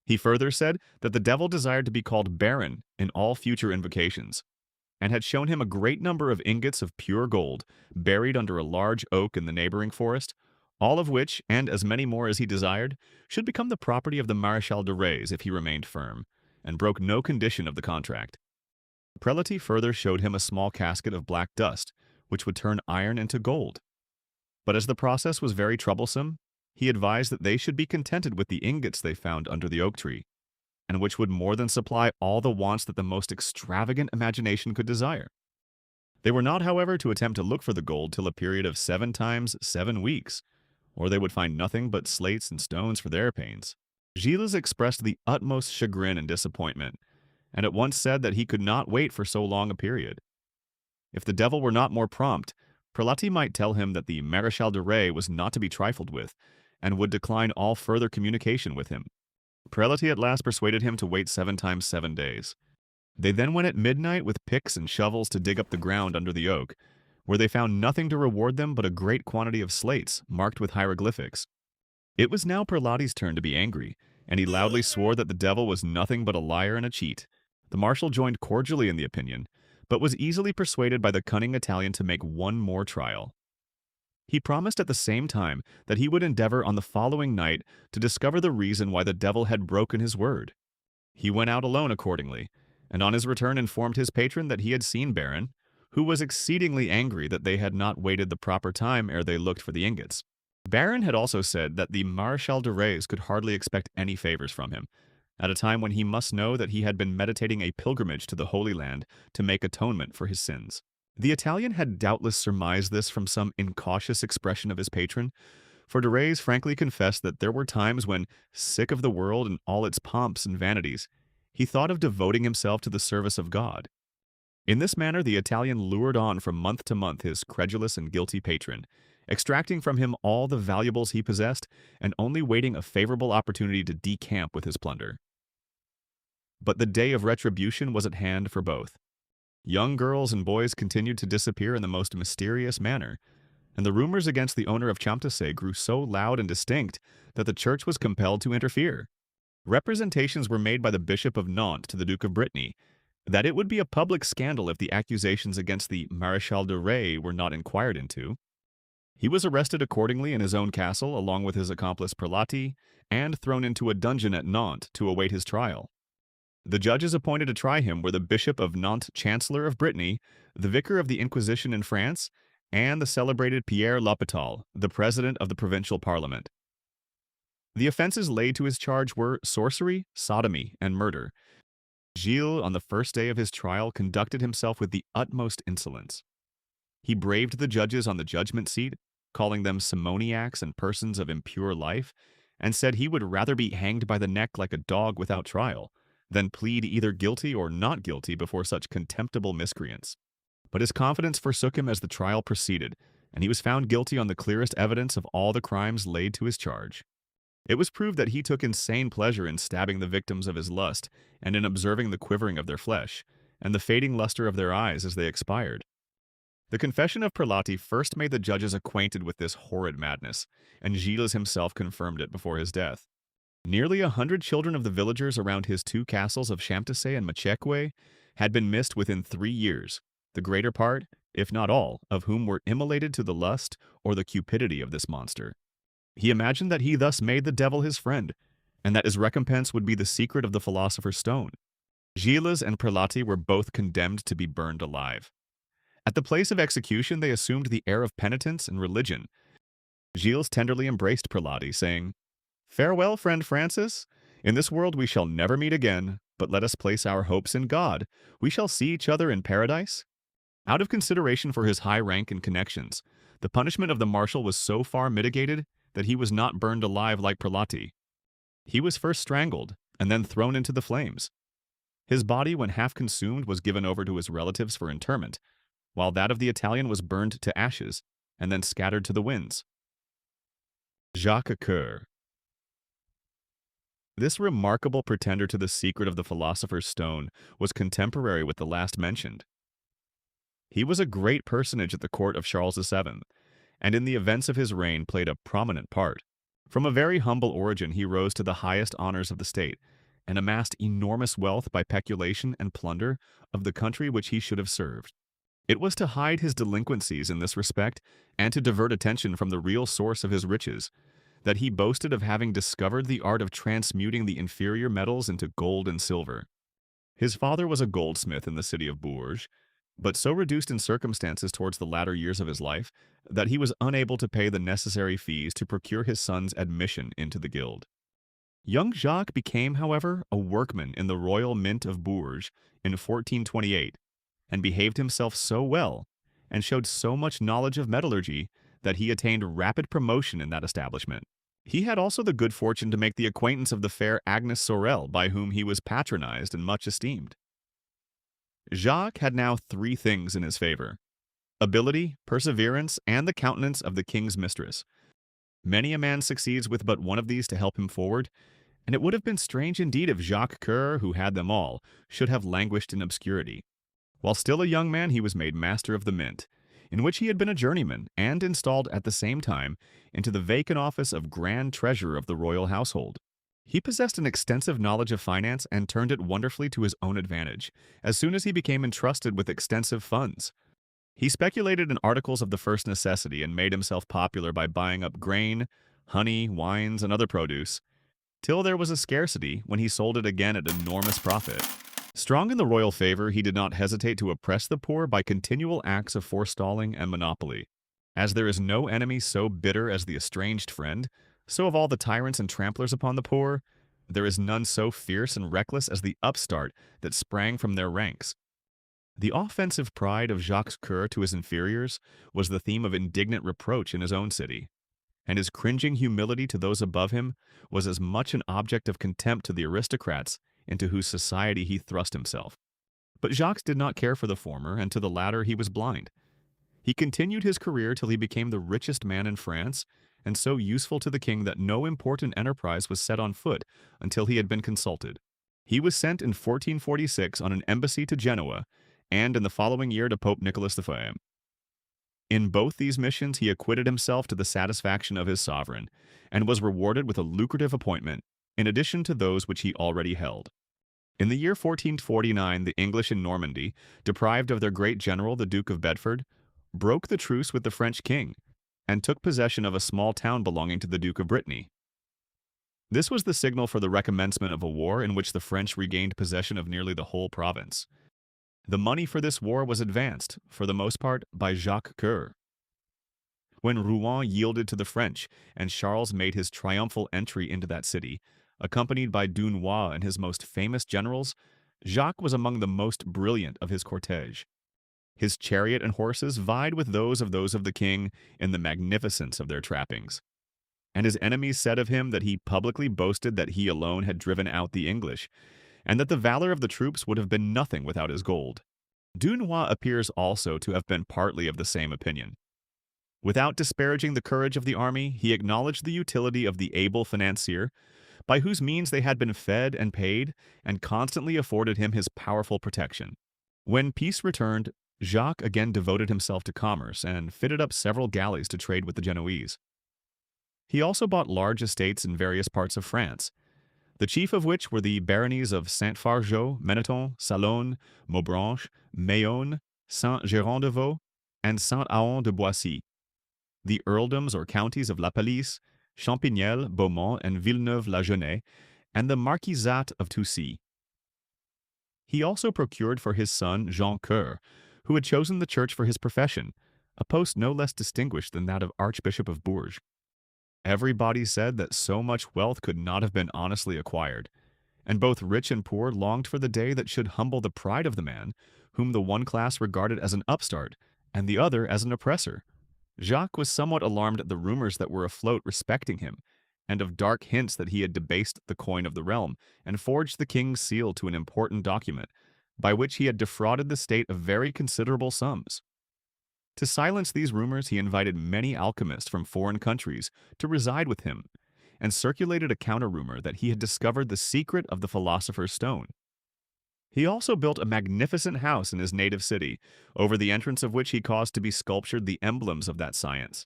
He further said that the devil desired to be called Baron in all future invocations, and had shown him a great number of ingots of pure gold, buried under a large oak in the neighboring forest, all of which, and as many more as he desired, should become the property of the Marshal de Rais if he remained firm, and broke no condition of the contract. Prelati further showed him a small casket of black dust, which would turn iron into gold. But as the process was very troublesome, he advised that they should be contented with the ingots they found under the oak tree, and which would more than supply all the wants that the most extravagant imagination could desire. They were not, however, to attempt to look for the gold till a period of 7 times 7 weeks, or they would find nothing but slates and stones for their pains. Gilles expressed the utmost chagrin and disappointment, and at once said that he could not wait for so long a period. If the devil were not more prompt, Prelati might tell him that the Marshal de Rais was not to be trifled with, and would decline all further communication with him. Prelati at last persuaded him to wait 7 times 7 days. They then went at midnight with picks and shovels to dig up the ground under the oak, where they found nothing to reward them but a great quantity of slates marked with hieroglyphics. It was now Prelati's turn to be angry, and he loudly swore that the devil was nothing but a liar and a cheat. The marshal joined cordially in the opinion, but was easily persuaded by the cunning Italian to make one more trial. He promised at the same time that he would endeavor on the following night to discover the reason why the devil had broken his word. He went out alone accordingly, and on his return informed his patron that he had seen Baron, who was exceedingly angry that they had not waited the proper time ere they looked for the ingots. Baron had also said that the Marshal de Rais could hardly expect any favors from him, at a time when he must know that he had been meditating a pilgrimage to the Holy Land to make atonement for his sins. The Italian had doubtless surmised this from some incautious expression of his patron, for de Rais frankly confessed that there were times when, sick of the world and all its pomps and vanities, he thought of devoting himself to the service of God. In this manner the Italian lured on from month to month his credulous and guilty patron, extracting from him all the valuables he possessed, and only waiting a favorable opportunity to decamp with his plunder. But the day of retribution was at hand for both. Young girls and boys continued to disappear in the most mysterious manner, and the rumors against the owner of Champtocé grew so loud and distinct that the church was compelled to interfere. Representations were made by the Bishop of Nantes to the Duke of Brittany that it would be a public scandal if the accusations against the Marshal de Rais were not inquired into. He was arrested accordingly in his own castle along with his accomplice Prelati, and thrown into a dungeon at Nantes to await his trial. The judges appointed to try him were the Bishop of Nantes, Chancellor of Brittany, the Vicar of the Inquisition in France, and the celebrated Pierre l'Hôpital, the President of the Provincial Parliament. The offenses laid to his charge were sorcery, sodomy, and murder. Gilles, on the first day of his trial, conducted himself with the utmost insolence. He braved the judges on the judgment seat, calling them simoniacs and persons of impure life, and said he would rather be hanged by the neck like a dog without trial than plead either guilty or not guilty before such contemptible miscreants. But his confidence forsook him as the trial proceeded, and he was found guilty on the clearest evidence of all the crimes laid to his charge. It was proved that he took insane pleasure in stabbing the victims of his lust and in observing the quivering of their flesh, and the fading luster of their eyes as they expired. The confession of Prelati first made the judges acquainted with this horrid madness, and Gilles himself confirmed it before his death. Nearly 100 children of the villagers around his two castles of Champtocé and Mackay had been missed within 3 years, the greater part, if not all, of whom were immolated to the lust or the cupidity of this monster. He imagined that he thus made the devil his friend, and that his recompense would be the secret of the Philosopher's Stone. Gilles and Prelati were both condemned to be burned alive. At the place of execution, they assumed the air of penitence and religion. Gilles tenderly embraced Prelati, saying, "Farewell, friend Francis. In this world we shall never meet again, but let us place our hopes in God. We shall see each other in paradise." Out of consideration for his high rank and connections, the punishment of the marshal was so far mitigated that he was not burned alive like Prelati. He was first strangled and then thrown into the flames. His body, when half consumed, was given over to his relatives for interment, while that of the Italian was burned to ashes and then scattered to the winds. Jacques Cœur. This remarkable pretender to the secret of the Philosopher's Stone was contemporary with the last mentioned. He was a great personage at the court of Charles VII, and in the events of his reign played a prominent part. From a very humble origin, he rose to the highest honors of the state, and amassed enormous wealth by peculation and plunder of the country which he should have served. It was to hide his delinquencies in this respect, and to divert attention from the real source of his riches, that he boasted of having discovered the art of transmuting the inferior metals into gold and silver. His father was a goldsmith in the city of Bourges, but so reduced in circumstances towards the latter years of his life that he was unable to pay the necessary fees to procure his son's admission into the guild. Young Jacques became, however, a workman in the royal mint of Bourges in 1428, and behaved himself so well, and showed so much knowledge of metallurgy, that he attained rapid promotion in that establishment. He had also the good fortune to make the acquaintance of the fair Agnes Sorel, by whom he was patronized and much esteemed. Jacques had now 3 things in his favor: ability, perseverance, and the countenance of the king's mistress. Many a man succeeds with but one of these to help him forward, and it would have been strange indeed if Jacques Cœur, who had them all, should have languished in obscurity. While still a young man, he was made master of the mint, in which he had been a journeyman, and installed at the same time into the vacant office of Grand Treasurer of the royal household. He possessed an extensive knowledge of finance and turned it wonderfully to his own advantage, as soon as he became entrusted with extensive funds. He speculated in articles of the first necessity and made himself popular by buying up grain, honey, wines, and other produce, till there was a scarcity, when he sold it again at enormous profit. Strong in the royal favor, he did not hesitate to oppress the poor by continual acts of forestalling and monopoly. As there is no enemy so bitter as the estranged friend, so of all the tyrants and tramplers upon the poor, there is none so fierce and reckless as the upstart that sprang from their ranks. The offensive pride of Jacques Cœur to his inferiors was the theme of indignant reproach in his own city, and his cringing humility to those above him was as much an object of contempt to the aristocrats into whose society he thrust himself. But Jacques did not care for the former, and to the latter he was blind. He continued his career till he became the richest man in France, and so useful to the king that no important enterprise was set on foot until he had been consulted. He was sent in 1446 on an embassy to Genoa, and in the following year to Pope Nicholas V. In both these missions he acquitted himself to the satisfaction of his sovereign, and was rewarded with a lucrative appointment, in addition to those which he already held. In the year 1449, the English in Normandy, deprived of their great general, the Duke of Bedford, broke the truce with the French king, and took possession of a small town belonging to the Duke of Brittany. This was the signal for the recommencement of a war in which the French regained possession of nearly the whole province. The money for this war was advanced, for the most part, by Jacques Cœur. When Rouen yielded to the French, and Charles made his triumphal entry into that city, accompanied by Dunois and his most famous generals, Jacques was among the most brilliant of his cortege. His chariot and horses vied with those of the king in the magnificence of their trappings. And his enemies said of him that he publicly boasted that he alone had driven out the English, and that the valor of the troops would have been nothing without his gold. Dunois appears also to have been partly of the same opinion. Without disparaging the courage of the army, he acknowledged the utility of the able financier, by whose means they had been fed and paid, and constantly afforded him his powerful protection. When peace returned, Jacques again devoted himself to commerce and fitted up several galleys to trade with the Genoese. He also bought large estates in various parts of France, the chief of which were the baronies of Saint-Fargeau, Meneton, Salonne, Maubranche, Mayonne, Saint-Géron-de-Vaux, and Saint-Aon-de-Boissy, the earldoms or counties of La Palisse, Champignelles, Beaumont, and Villeneuve-la-Genêt, and the marquisate of Toucy. He also procured for his son Jacques Cœur, who had chosen the church for his profession, a post no less distinguished than that of Archbishop of Bourges. Everybody said that so much wealth could not have been honestly acquired, and both rich and poor longed for the day that should humble the pride of the man, whom the one class regarded as an upstart, and the other as an oppressor. Jacques was somewhat alarmed at the rumors that were afloat respecting him, and of dark hints that he had debased the coin of the realm and forged the king's seal to an important document, by which he had defrauded the state of very considerable sums. To silence these rumors, he invited many alchemists from foreign countries to reside with him, and circulated a counter-rumor that he had discovered the secret of the Philosopher's Stone. He also built a magnificent house in his native city, over the entrance of which he caused to be sculptured the emblems of that science.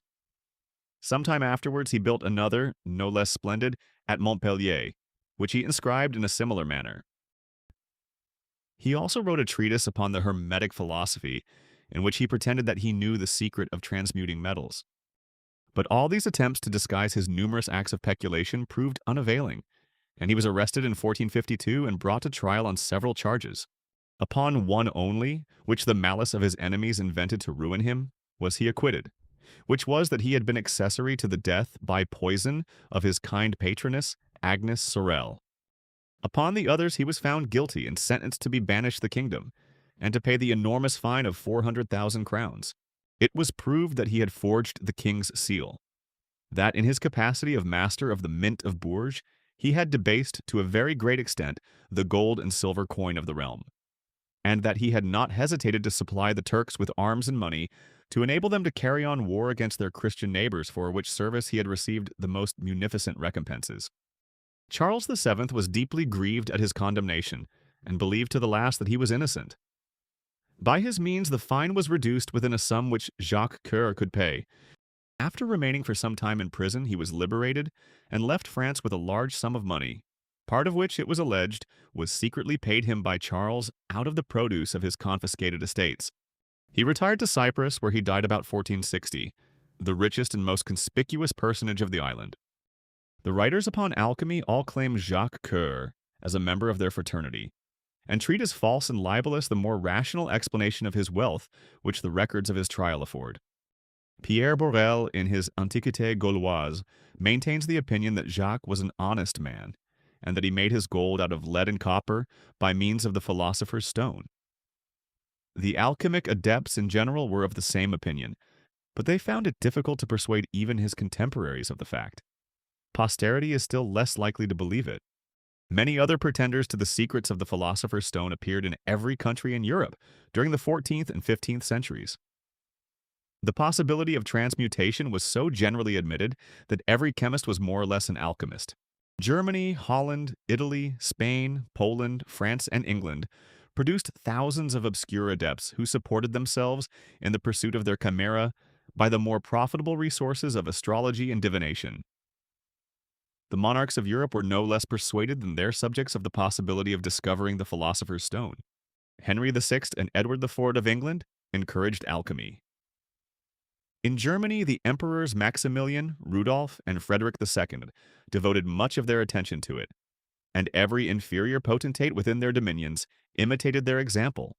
Sometime afterwards he built another, no less splendid, at Montpellier, which he inscribed in a similar manner. He also wrote a treatise upon the Hermetic philosophy, in which he pretended that he knew the secret of transmuting metals. But all these attempts to disguise his numerous acts of peculation proved unavailing, and he was arrested in 1452 and brought to trial on several charges. Upon one only, which the malice of his enemies invented to ruin him, was he acquitted, which was that he had been accessory to the death by poison of his kind patroness, Agnes Sorel. Upon the others he was found guilty and sentenced to be banished the kingdom, and to pay the enormous fine of 400,000 crowns. It was proved that he had forged the king's seal, that in his capacity of master of the Mint of Bourges, he had debased to a very great extent the gold and silver coin of the realm, and that he had not hesitated to supply the Turks with arms and money to enable them to carry on war against their Christian neighbors, for which service he had received the most munificent recompenses. Charles VII was deeply grieved at his condemnation, and believed to the last that he was innocent. By his means the fine was reduced within a sum which Jacques Cœur could pay. After remaining for some time in prison, he was liberated and left France with a large sum of money, part of which, it was alleged, was secretly paid him by Charles out of the produce of his confiscated estates. He retired to Cyprus, where he died about 1460, the richest and most conspicuous personage of the island. The writers upon alchemy all claim Jacques Cœur as a member of their fraternity, and treat as false and libelous the more rational explanation of his wealth which the records of his trial afford. Pierre Borel, in his Antiquité Gauloise, maintains the opinion that Jacques was an honest man, and that he made his gold out of lead and copper by means of the Philosopher's Stone. The alchemic adepts in general were of the same opinion, but they found it difficult to persuade even his contemporaries of the fact. Posterity is still less likely to believe it. Many other pretenders to the secrets of the Philosopher's Stone appeared in every country in Europe during the 14th and 15th centuries. The possibility of transmutation was so generally admitted that every chemist was more or less an alchemist. Germany, Holland, Italy, Spain, Poland, France, and England produced thousands of obscure adepts who supported themselves in the pursuit of their chimera by the more profitable resources of astrology and divination. The monarchs of Europe were no less persuaded than their subjects of the possibility of discovering the Philosopher's Stone. Henry VI and Edward IV of England encouraged alchemy. In Germany, the emperors Maximilian, Rudolf, and Frederick II devoted much of their attention to it, and every inferior potentate within their dominions imitated their example.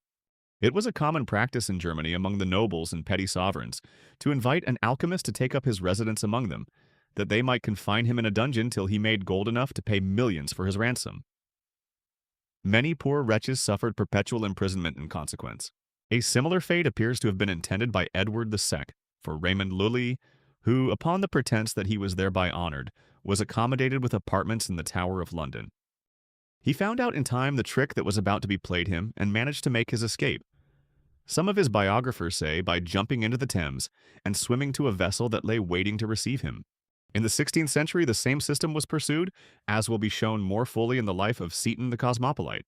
It was a common practice in Germany among the nobles and petty sovereigns to invite an alchemist to take up his residence among them, that they might confine him in a dungeon till he made gold enough to pay millions for his ransom. Many poor wretches suffered perpetual imprisonment in consequence. A similar fate appears to have been intended by Edward II for Raymond Lully, who, upon the pretense that he was thereby honored, was accommodated with apartments in the Tower of London. He found out in time the trick that was about to be played him and managed to make his escape. Some of his biographers say by jumping into the Thames and swimming to a vessel that lay waiting to receive him. In the 16th century, the same system was pursued, as will be shown more fully in the life of Seton the Cosmopolite.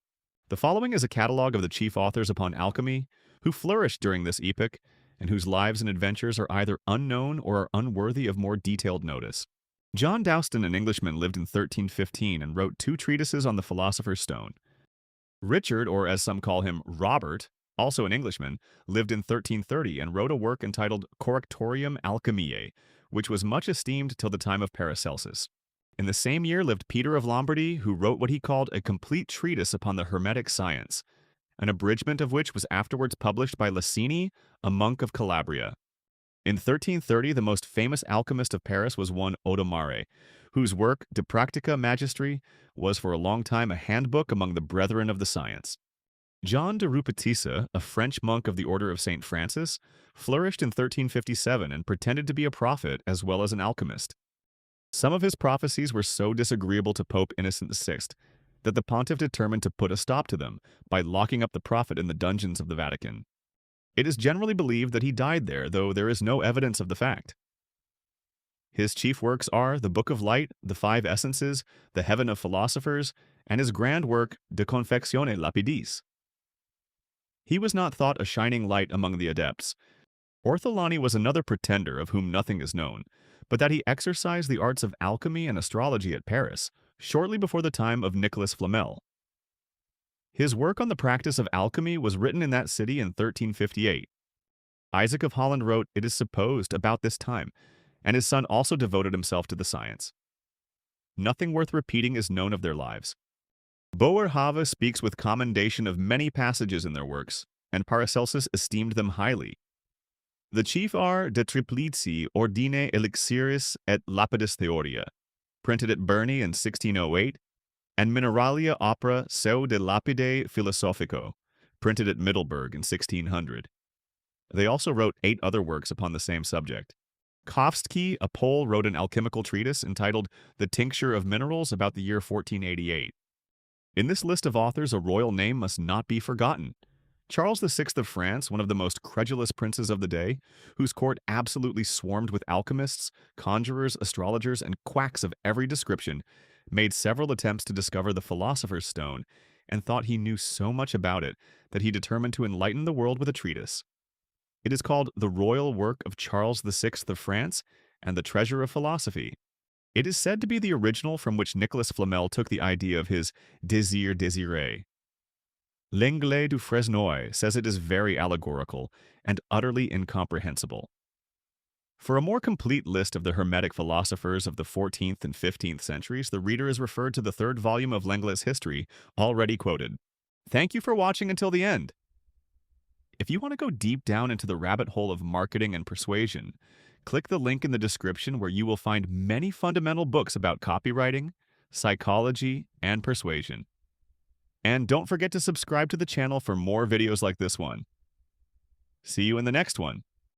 The following is a catalog of the chief authors upon alchemy who flourished during this epoch and whose lives and adventures are either unknown or are unworthy of more detailed notice. John Dowston, an Englishman, lived in 1315 and wrote 2 treatises on the Philosopher's Stone. Richard, or as some call him, Robert, also an Englishman, lived in 1330 and wrote a work entitled Correctorium Alchemiae, which was much esteemed till the time of Paracelsus. In the same year lived Peter of Lombardy, who wrote what he called a complete treatise upon the Hermetic science, an abridgment of which was afterwards published by Licini, a monk of Calabria. In 1330, the most famous alchemist of Paris was one Audemars, whose work, De Practica Magistri, was for a long time a handbook among the brethren of the science. John de Rupetissa, a French monk of the Order of St. Francis, flourished in 1357 and pretended to be a prophet as well as an alchemist. Some of his prophecies were so disagreeable to Pope Innocent VI that the pontiff determined to put a stop to them by locking up the prophet in the dungeons of the Vatican. It is generally believed that he died there, though there is no evidence of the fact. His chief works are the Book of Light, the 5 Essences, the Heaven of Philosophers, and his grand work De Confectione Lapidis. He was not thought a shining light among the adepts. Ortholani was another pretender of whom nothing is known, but that he exercised the arts of alchemy and astrology at Paris, shortly before the time of Nicolas Flamel. His work on the practice of alchemy was written in that city in 1358. Isaac of Holland wrote, it is supposed, about this time, and his son also devoted himself to the science. Nothing worth repeating is known of their lives. Boerhaave speaks with commendation of many passages in their works, and Paracelsus esteemed them highly. The chief are De Triplici Ordine Elixiris et Lapidis Theoria, printed at Bern in 1608, and Mineralia Opera Seu de Lapide Philosophico, printed at Middelburg in 1600. They also wrote 8 other works upon the same subject. Kovsky, a Pole, wrote an alchemical treatise entitled The Tincture of Minerals about the year 1488. In this list of authors, a royal name must not be forgotten. Charles VI of France, one of the most credulous princes of the day, whose court absolutely swarmed with alchemists, conjurers, astrologers, and quacks of every description, made several attempts to discover the Philosopher's Stone and thought he knew so much about it that he determined to enlighten the world with a treatise. It is called The Royal Work of Charles VI of France and the Treasure of Philosophy. It is said to be the original from which Nicolas Flamel took the idea of his désir désiré. Lenglet du Fresnoy says it is very allegorical and utterly incomprehensible. For a more complete list of the Hermetic philosophers of the 14th and 15th centuries, the reader is referred to the 3rd volume of Lenglet's history, already quoted. Thank you for watching until the end. If you want to go deep down into the rabbit hole of marketing and persuasion, click the link in the description where you will find many fundamental books about copywriting, psychology, and persuasion. And don't forget to subscribe to the channel for more videos like this one. See you in the next one.